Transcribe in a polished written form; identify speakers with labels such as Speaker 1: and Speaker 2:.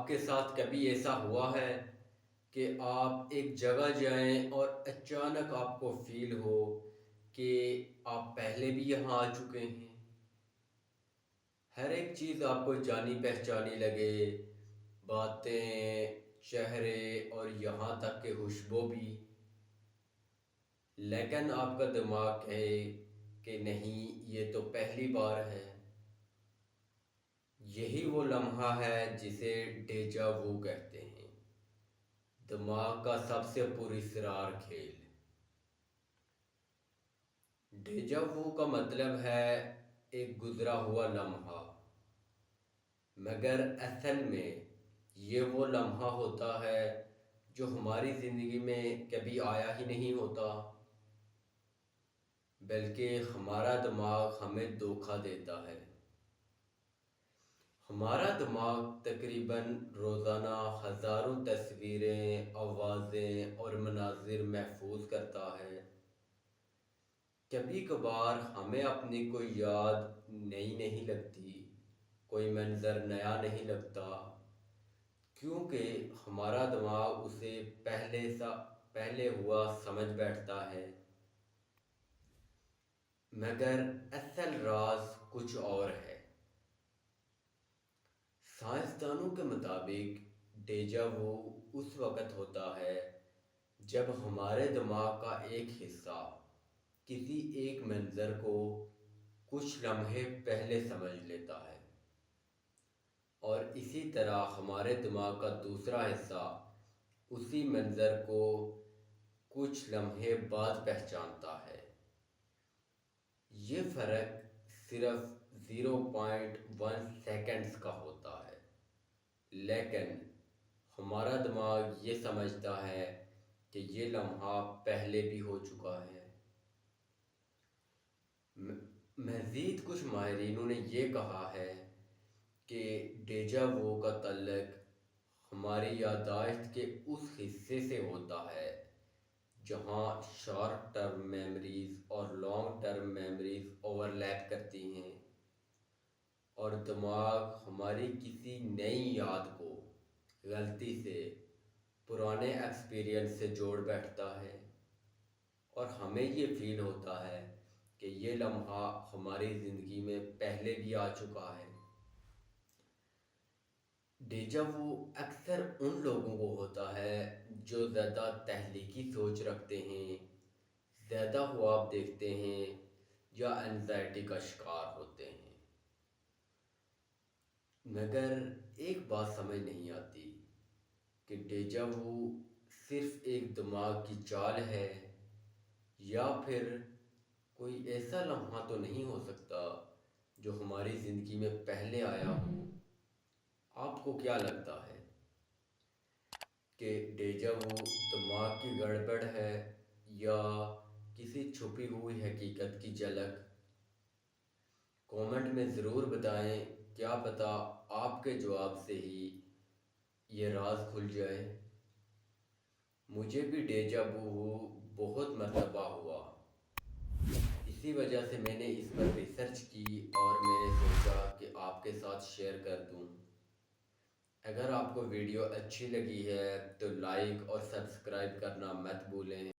Speaker 1: آپ کے ساتھ کبھی ایسا ہوا ہے کہ آپ ایک جگہ جائیں اور اچانک آپ کو فیل ہو کہ آپ پہلے بھی یہاں آ چکے ہیں؟ ہر ایک چیز آپ کو جانی پہچانی لگے، باتیں، چہرے اور یہاں تک کہ خوشبو بھی، لیکن آپ کا دماغ کہے کہ نہیں، یہ تو پہلی بار ہے۔ یہی وہ لمحہ ہے جسے ڈیجا وو کہتے ہیں، دماغ کا سب سے پراسرار کھیل۔ ڈیجا وو کا مطلب ہے ایک گزرا ہوا لمحہ، مگر اصل میں یہ وہ لمحہ ہوتا ہے جو ہماری زندگی میں کبھی آیا ہی نہیں ہوتا، بلکہ ہمارا دماغ ہمیں دھوکہ دیتا ہے۔ ہمارا دماغ تقریباً روزانہ ہزاروں تصویریں، آوازیں اور مناظر محفوظ کرتا ہے۔ کبھی کبھار ہمیں اپنی کوئی یاد نئی نہیں لگتی، کوئی منظر نیا نہیں لگتا، کیونکہ ہمارا دماغ اسے پہلے ہوا سمجھ بیٹھتا ہے۔ مگر اصل راز کچھ اور ہے۔ سائنسدانوں کے مطابق ڈیجا وو اس وقت ہوتا ہے جب ہمارے دماغ کا ایک حصہ کسی ایک منظر کو کچھ لمحے پہلے سمجھ لیتا ہے، اور اسی طرح ہمارے دماغ کا دوسرا حصہ اسی منظر کو کچھ لمحے بعد پہچانتا ہے۔ یہ فرق صرف 0.1 سیکنڈز کا ہوتا ہے، لیکن ہمارا دماغ یہ سمجھتا ہے کہ یہ لمحہ پہلے بھی ہو چکا ہے۔ مزید کچھ ماہرینوں نے یہ کہا ہے کہ ڈیجا وو کا تعلق ہماری یادداشت کے اس حصے سے ہوتا ہے جہاں شارٹ ٹرم میموریز اور لانگ ٹرم میموریز اوورلیپ کرتی ہیں، اور دماغ ہماری کسی نئی یاد کو غلطی سے پرانے ایکسپیرینس سے جوڑ بیٹھتا ہے، اور ہمیں یہ فیل ہوتا ہے کہ یہ لمحہ ہماری زندگی میں پہلے بھی آ چکا ہے۔ ڈیجا وو اکثر ان لوگوں کو ہوتا ہے جو زیادہ تخلیقی سوچ رکھتے ہیں، زیادہ خواب دیکھتے ہیں یا انزائٹی کا شکار ہوتے ہیں۔ مگر ایک بات سمجھ نہیں آتی کہ ڈیجا وو صرف ایک دماغ کی چال ہے یا پھر کوئی ایسا لمحہ تو نہیں ہو سکتا جو ہماری زندگی میں پہلے آیا ہو۔ آپ کو کیا لگتا ہے کہ ڈیجا وو دماغ کی گڑبڑ ہے یا کسی چھپی ہوئی حقیقت کی جھلک؟ کومنٹ میں ضرور بتائیں، کیا پتہ آپ کے جواب سے ہی یہ راز کھل جائے۔ مجھے بھی ڈیجا وو بہت مرتبہ ہوا، اسی وجہ سے میں نے اس پر ریسرچ کی اور میں نے سوچا کہ آپ کے ساتھ شیئر کر دوں۔ اگر آپ کو ویڈیو اچھی لگی ہے تو لائک اور سبسکرائب کرنا مت بھولیں۔